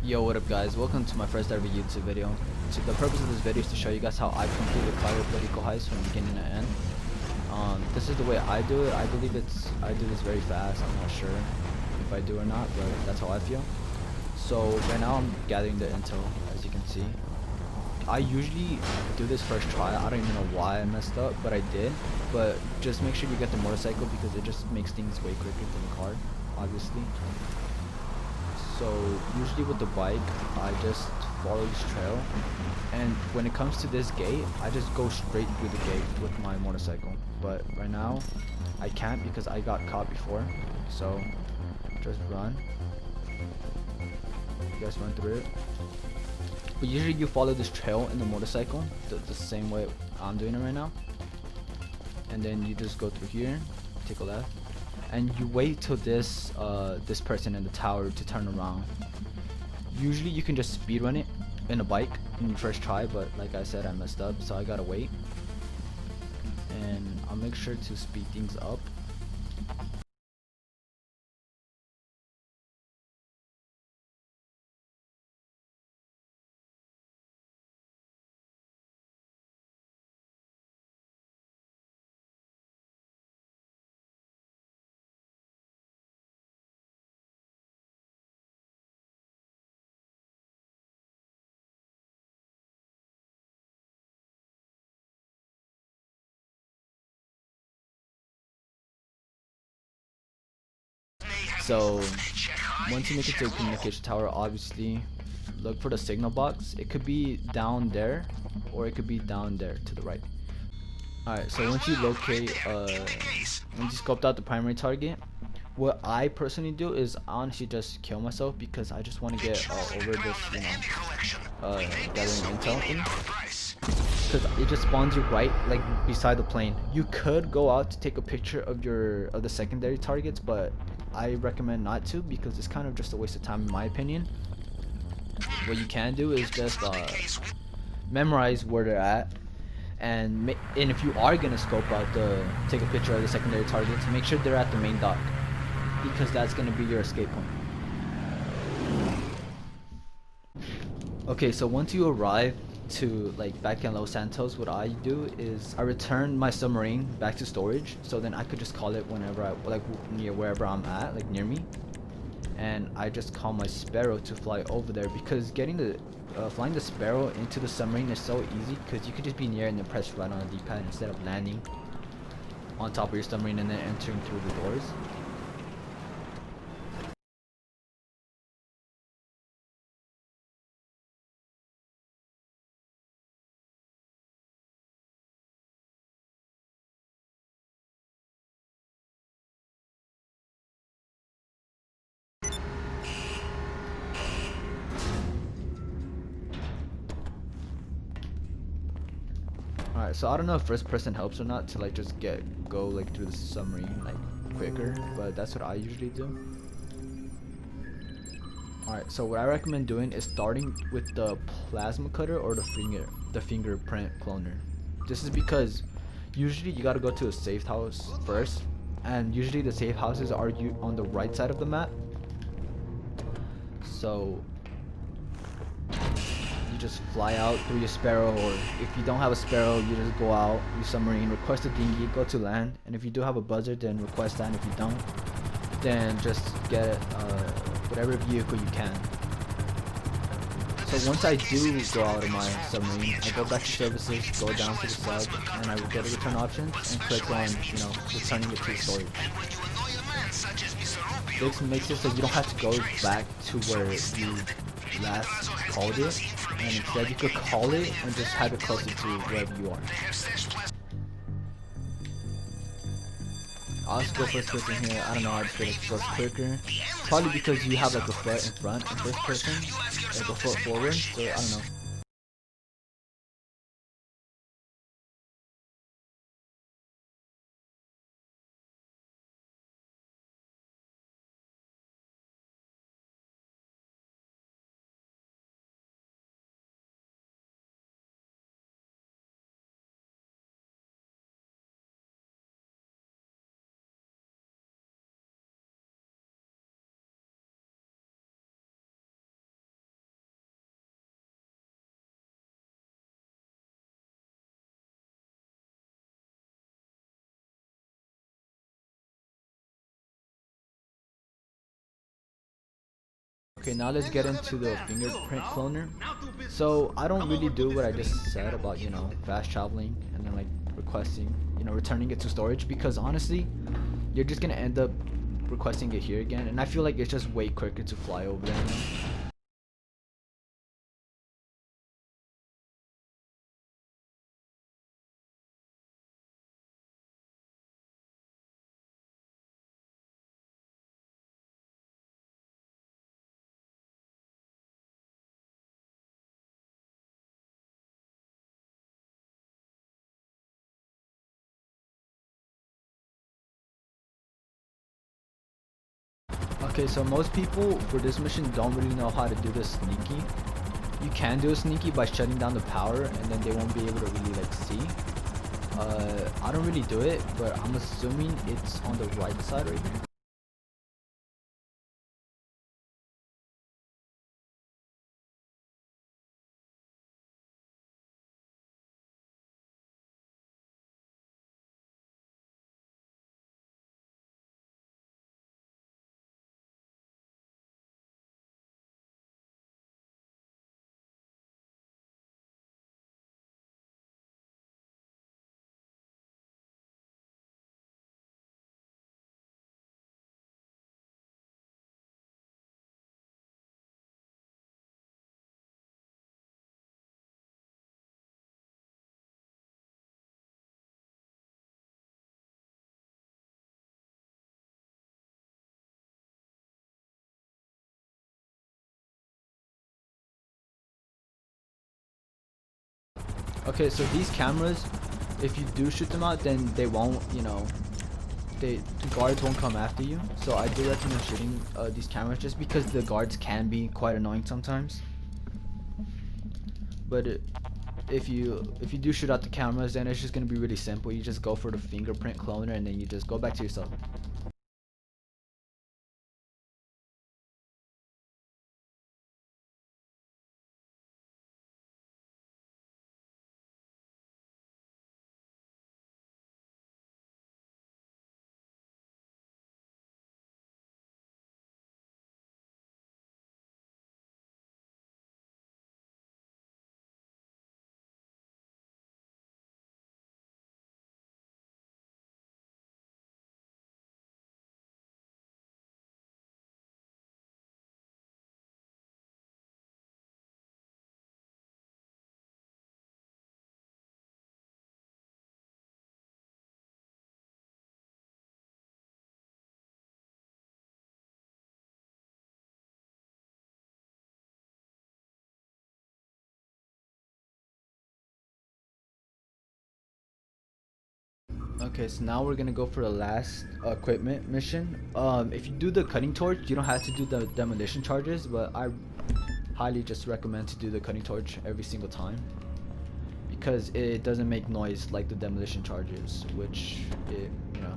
Yo, what up guys, welcome to my first ever YouTube video. So the purpose of this video is to show you guys how I completed Cayo Perico Heist from beginning to end. This is the way I do it. I believe I do this very fast. I'm not sure if I do or not, but that's how I feel. So right now I'm gathering the intel, as you can see. I usually do this first try. I don't even know why I messed up, but I did. But just make sure you get the motorcycle because it just makes things way quicker than the car, obviously. So usually with the bike, I just follow this trail, and when it comes to this gate, I just go straight through the gate with my motorcycle. But right now, I can't because I got caught before. So just run. You guys run through it. But usually you follow this trail in the motorcycle, the same way I'm doing it right now. And then you just go through here, take a left. And you wait till this person in the tower to turn around. Usually you can just speedrun it in a bike in your first try, but like I said, I messed up, so I gotta wait. And I'll make sure to speed things up. So once you make it to the communication tower, obviously look for the signal box. It could be down there or it could be down there to the right. Alright, so once you locate once you scoped out the primary target, what I personally do is honestly just kill myself because I just want to get over this, gathering intel thing. Because it just spawns you right like beside the plane. You could go out to take a picture of the secondary targets, but I recommend not to because it's kind of just a waste of time in my opinion. What you can do is just memorize where they're at, and if you are gonna scope out take a picture of the secondary targets, make sure they're at the main dock because that's gonna be your escape point. Okay, so once you arrive to back in Los Santos, what I do is I return my submarine back to storage, so then I could just call it whenever I near wherever I'm at, like near me, and I just call my Sparrow to fly over there because flying the Sparrow into the submarine is so easy because you could just be near and then press right on the D-pad instead of landing on top of your submarine and then entering through the doors. Alright, so I don't know if first person helps or not to just go through the submarine quicker, but that's what I usually do. Alright, so what I recommend doing is starting with the plasma cutter or the fingerprint cloner. This is because usually you gotta go to a safe house first, and usually the safe houses are on the right side of the map. So you just fly out through your Sparrow, or if you don't have a Sparrow, you just go out, you submarine, request a dinghy, go to land, and if you do have a buzzer, then request that, and if you don't, then just get whatever vehicle you can. So once I do go out of my submarine, I go back to services, go down to the sub, and I will get a return option and click on, returning it to storage. This makes it so you don't have to go back to where you last called it, and instead you could call it and just have it closer to wherever you are. I'll just go first person here. I don't know, I just feel like it goes quicker. Probably because you have a foot in front in first person, a foot forward, so I don't know. Okay, now let's get into the fingerprint cloner. So I don't really do what I just said about, you know, fast traveling and then like requesting, you know, returning it to storage, because honestly, you're just gonna end up requesting it here again, and I feel like it's just way quicker to fly over there now. Okay, so most people for this mission don't really know how to do the sneaky. You can do a sneaky by shutting down the power, and then they won't be able to really like see. I don't really do it, but I'm assuming it's on the right side right here. Okay, so these cameras, if you do shoot them out, then they won't, you know, the guards won't come after you. So I do recommend shooting these cameras, just because the guards can be quite annoying sometimes. But if you do shoot out the cameras, then it's just gonna be really simple. You just go for the fingerprint cloner, and then you just go back to yourself. Okay, so now we're gonna go for the last equipment mission. If you do the cutting torch, you don't have to do the demolition charges, but I highly just recommend to do the cutting torch every single time, because it doesn't make noise like the demolition charges, which you know,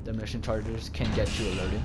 demolition charges can get you alerted.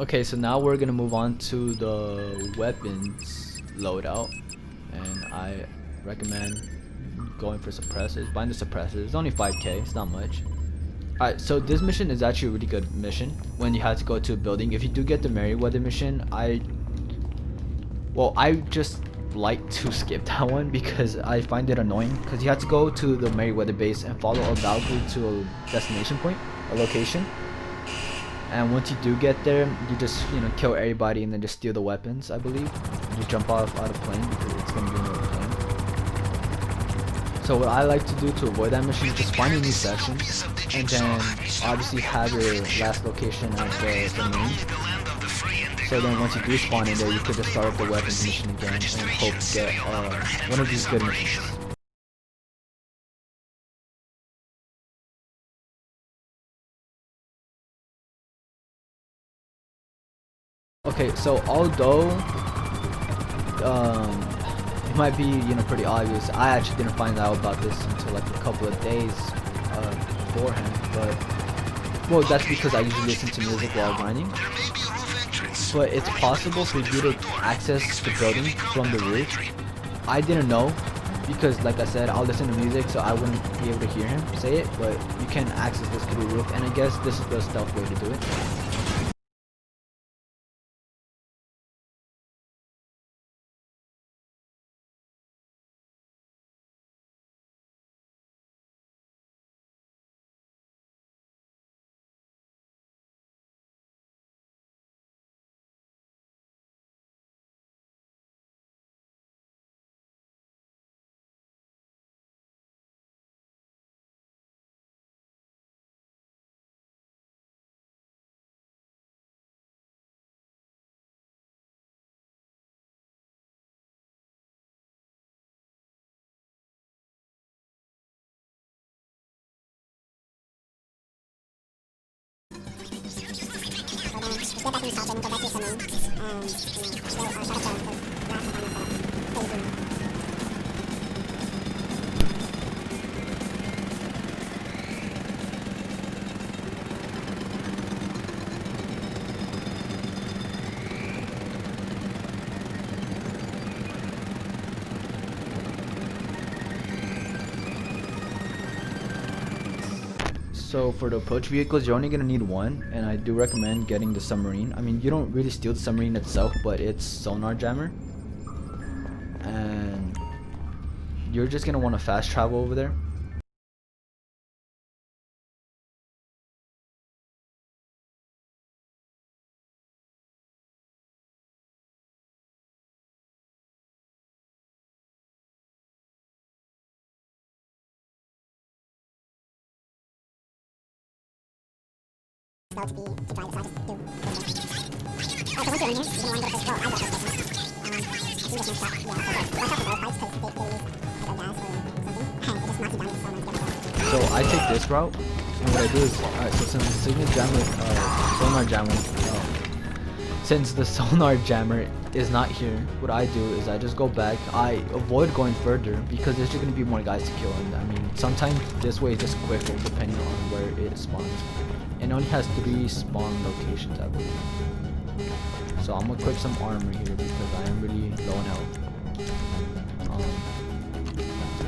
Okay, so now we're gonna move on to the weapons loadout, and I recommend going for suppressors, buying the suppressors. It's only 5k, it's not much. Alright, so this mission is actually a really good mission when you have to go to a building. If you do get the Merryweather mission, I just like to skip that one because I find it annoying, because you have to go to the Merryweather base and follow a Valkyrie to a destination point, a location. And once you do get there, you just, you know, kill everybody and then just steal the weapons, I believe. You jump off out of plane because it's going to be in the plane. So what I like to do to avoid that mission is just find a new section and then obviously have your last location at the marine. So then once you do spawn in there, you could just start up the weapons mission again and hope to get one of these good missions. Okay, so although it might be, you know, pretty obvious, I actually didn't find out about this until like a couple of days beforehand, but well, that's because I usually listen to music while grinding. But it's possible for you to access the building from the roof. I didn't know because, like I said, I'll listen to music, so I wouldn't be able to hear him say it, but you can access this through the roof, and I guess this is the stealth way to do it. Get back in the and go back to your submarine. So for the approach vehicles, you're only gonna need one, and I do recommend getting the submarine. I mean, you don't really steal the submarine itself, but it's sonar jammer, and you're just gonna want to fast travel over there. To drive, so I just do. So once you're in here, you're gonna want to go to this. Well, I got this one. I think this one's stuck. Yeah, so watch out for those fights because they use like a gas or something. And it just knocks you down with so much. So I take this route, and what I do is, alright, so since the signal jammer, since the sonar jammer is not here, what I do is I just go back. I avoid going further because there's just gonna be more guys to kill, and I mean, sometimes this way is just quicker depending on where it spawns. It only has 3 spawn locations, I believe. So I'm gonna equip some armor here because I am really low in health.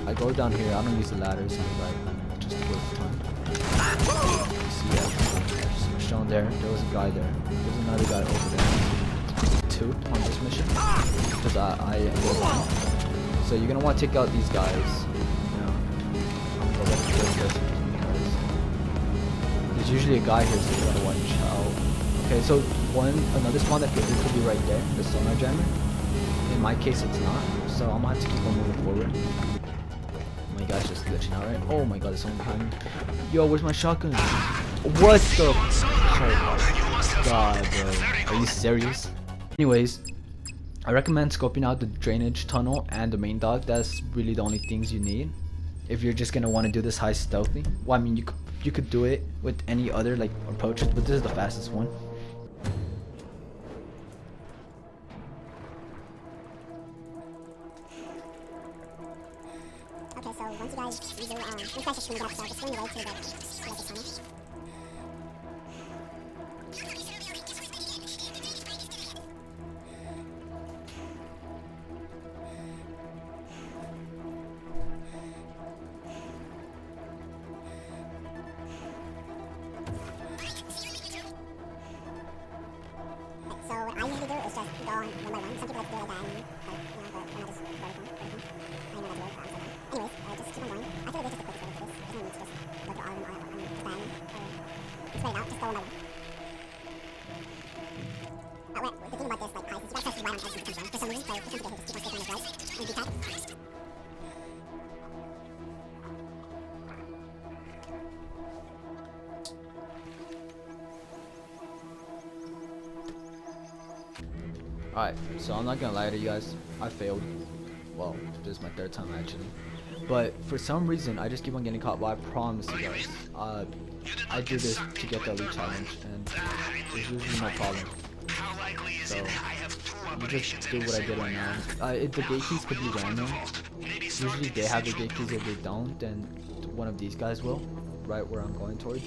I go down here. I don't use the ladders because I just waste time. See, yeah, just shown there. There was a guy there. There's another guy over there. 2 on this mission because I so you're gonna want to take out these guys. You know, I'm gonna go back to this. There's usually a guy here, so you gotta watch out. Okay, so another spawn that could be right there, the sonar jammer. In my case, it's not, so I'm gonna have to keep on moving forward. Oh my gosh, just glitching out, right? Oh my god, there's someone behind me. Yo, where's my shotgun? What the? Oh god, bro. Are you serious? Anyways, I recommend scoping out the drainage tunnel and the main dock. That's really the only things you need if you're just gonna want to do this heist stealthy. Well, I mean, you could do it with any other like approaches, but this is the fastest one. Okay, so once you guys do, you guys just swing it up, so just swing away to the tunnel. Alright, so I'm not gonna lie to you guys. I failed. Well, this is my third time actually. But for some reason, I just keep on getting caught. But I promise you guys, I do this to get the elite challenge, and there's usually no problem. So you just do what I did right now. The gate keys could be random. Usually they have the gate keys. If they don't, then one of these guys will, right where I'm going towards.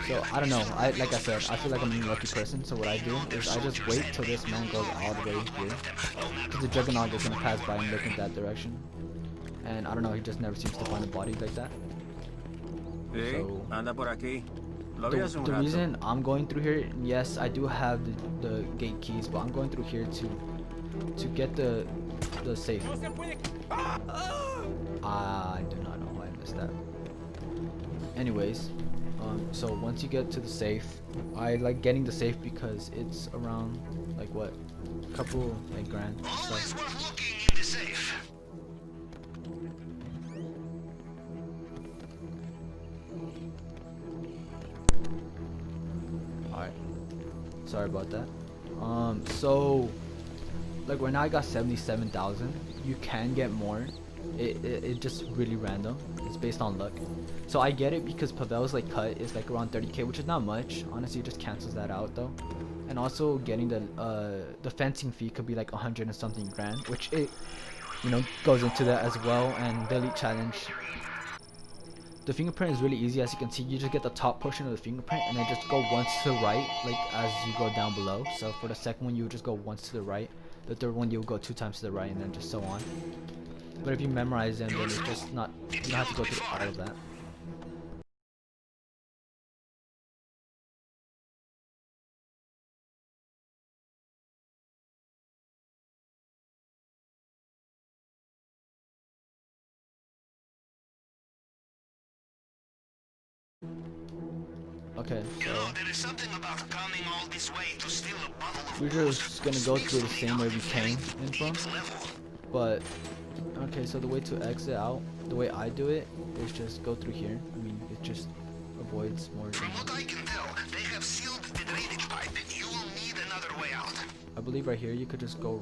So I don't know. Like I said, I feel like I'm an unlucky person. So what I do is I just wait till this man goes all the way here, because the Juggernaut is gonna pass by and look in that direction. And I don't know. He just never seems to find a body like that. So Anda por aquí. the reason I'm going through here, yes, I do have the gate keys, but I'm going through here to get the safe. I do not know why I missed that. Anyways, so once you get to the safe, I like getting the safe because it's around like what, a couple like grand. So. Alright, sorry about that. So like right now I got 77,000. You can get more. It just really random. It's based on luck. So I get it because Pavel's like cut is like around 30k, which is not much. Honestly, it just cancels that out though. And also getting the fencing fee could be like 100 and something grand, which it, you know, goes into that as well. And the elite challenge, the fingerprint is really easy. As you can see, you just get the top portion of the fingerprint and then just go once to the right, like as you go down below. So for the second one, you would just go once to the right. The third one, you'll go 2 times to the right, and then just so on. But if you memorize them, then it's just not, you don't have to go through all of that. Okay, so we're just gonna go through the same way we came in from. But okay, so the way to exit out, the way I do it, is just go through here. I mean, it just avoids more. From what I can tell, they have sealed the drainage pipe. You will need another way out. I believe right here you could just go.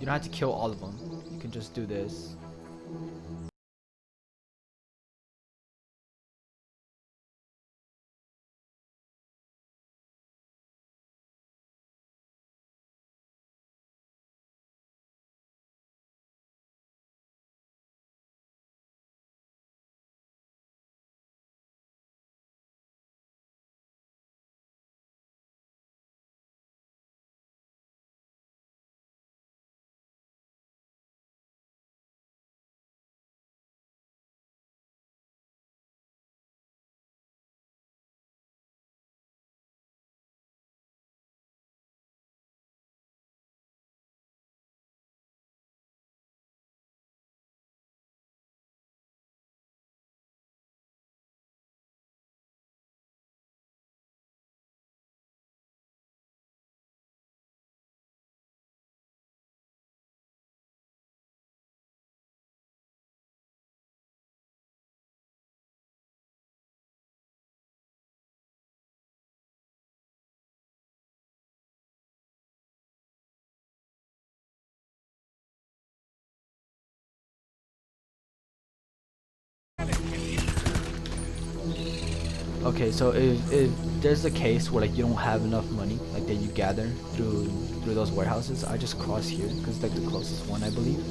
You don't have to kill all of them. You can just do this. Okay, so if there's a case where like you don't have enough money, like that you gather through those warehouses, I just cross here because it's like the closest one, I believe.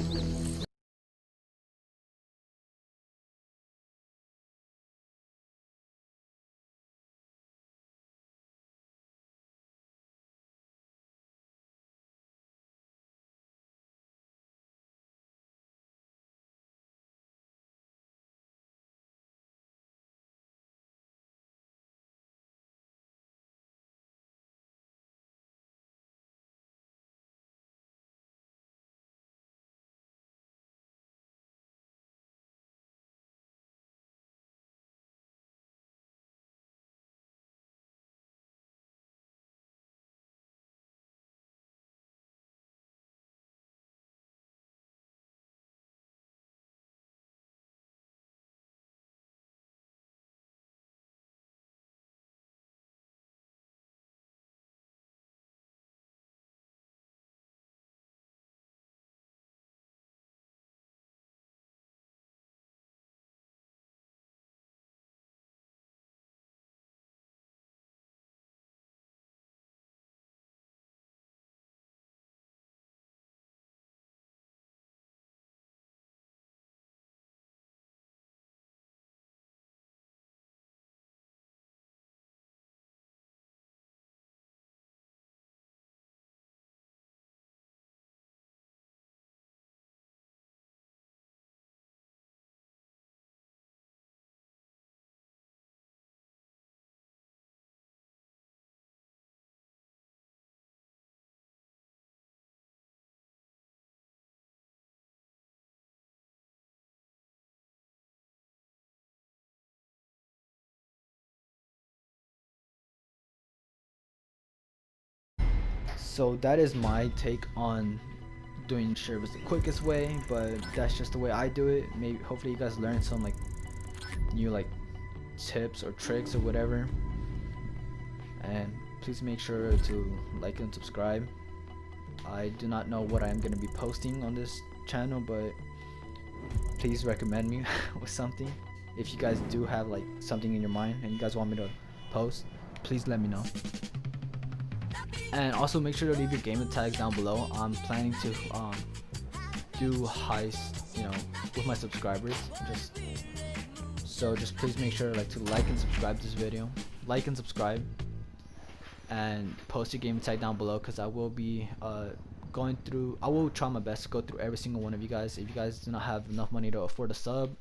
So that is my take on doing servers the quickest way, but that's just the way I do it. Maybe hopefully you guys learned some like new like tips or tricks or whatever, and please make sure to like and subscribe. I do not know what I'm gonna be posting on this channel, but please recommend me with something. If you guys do have like something in your mind and you guys want me to post, please let me know. And also make sure to leave your gamer tags down below. I'm planning to do heist, you know, with my subscribers. Just please make sure to like and subscribe this video. Like and subscribe, and post your gamer tag down below, because I will be going through. I will try my best to go through every single one of you guys. If you guys do not have enough money to afford a sub,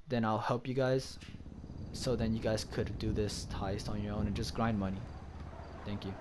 then I'll help you guys, so then you guys could do this heist on your own and just grind money. Thank you.